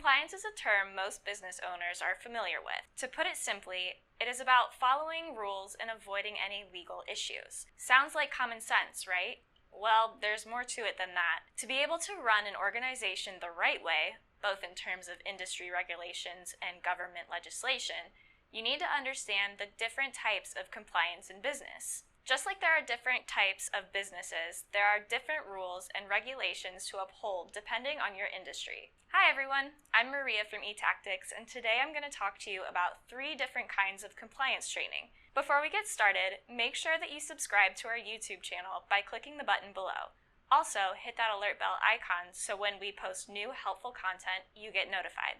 Compliance is a term most business owners are familiar with. To put it simply, it is about following rules and avoiding any legal issues. Sounds like common sense, right? Well, there's more to it than that. To be able to run an organization the right way, both in terms of industry regulations and government legislation, you need to understand the different types of compliance in business. Just like there are different types of businesses, there are different rules and regulations to uphold depending on your industry. Hi everyone, I'm Maria from eTactics, and today I'm going to talk to you about 3 different kinds of compliance training. Before we get started, make sure that you subscribe to our YouTube channel by clicking the button below. Also, hit that alert bell icon so when we post new helpful content, you get notified.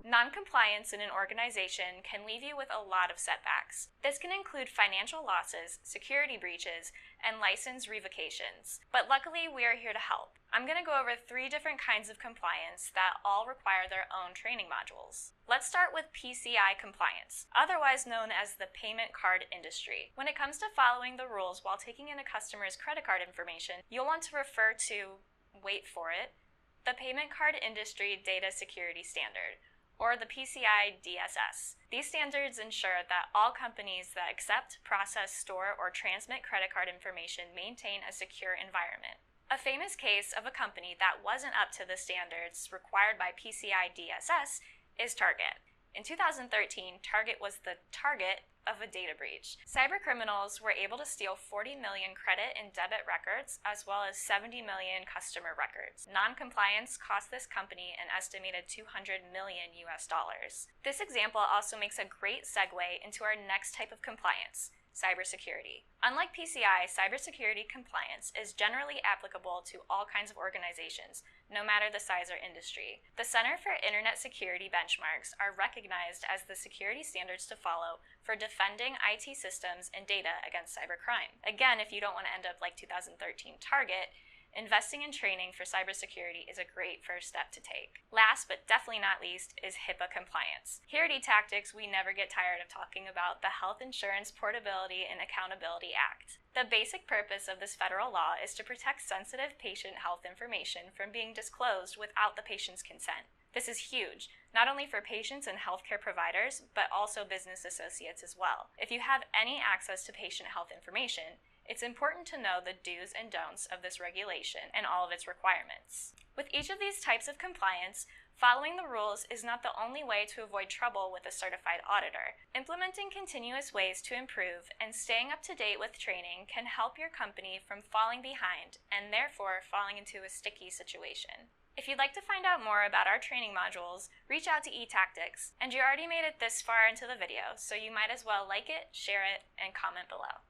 Non-compliance in an organization can leave you with a lot of setbacks. This can include financial losses, security breaches, and license revocations. But luckily, we are here to help. I'm going to go over 3 different kinds of compliance that all require their own training modules. Let's start with PCI Compliance, otherwise known as the payment card industry. When it comes to following the rules while taking in a customer's credit card information, you'll want to refer to, wait for it, the Payment Card Industry Data Security Standard, or the PCI DSS. These standards ensure that all companies that accept, process, store, or transmit credit card information maintain a secure environment. A famous case of a company that wasn't up to the standards required by PCI DSS is Target. In 2013, Target was the target of a data breach. Cybercriminals were able to steal 40 million credit and debit records, as well as 70 million customer records. Non-compliance cost this company an estimated $200 million. This example also makes a great segue into our next type of compliance, cybersecurity. Unlike PCI, cybersecurity compliance is generally applicable to all kinds of organizations, no matter the size or industry. The Center for Internet Security Benchmarks are recognized as the security standards to follow for defending IT systems and data against cybercrime. Again, if you don't want to end up like 2013 Target, investing in training for cybersecurity is a great first step to take. Last but definitely not least is HIPAA compliance. Here at eTactics, we never get tired of talking about the Health Insurance Portability and Accountability Act. The basic purpose of this federal law is to protect sensitive patient health information from being disclosed without the patient's consent. This is huge, not only for patients and healthcare providers, but also business associates as well. If you have any access to patient health information, it's important to know the do's and don'ts of this regulation and all of its requirements. With each of these types of compliance, following the rules is not the only way to avoid trouble with a certified auditor. Implementing continuous ways to improve and staying up to date with training can help your company from falling behind and therefore falling into a sticky situation. If you'd like to find out more about our training modules, reach out to eTactics, and you already made it this far into the video, so you might as well like it, share it, and comment below.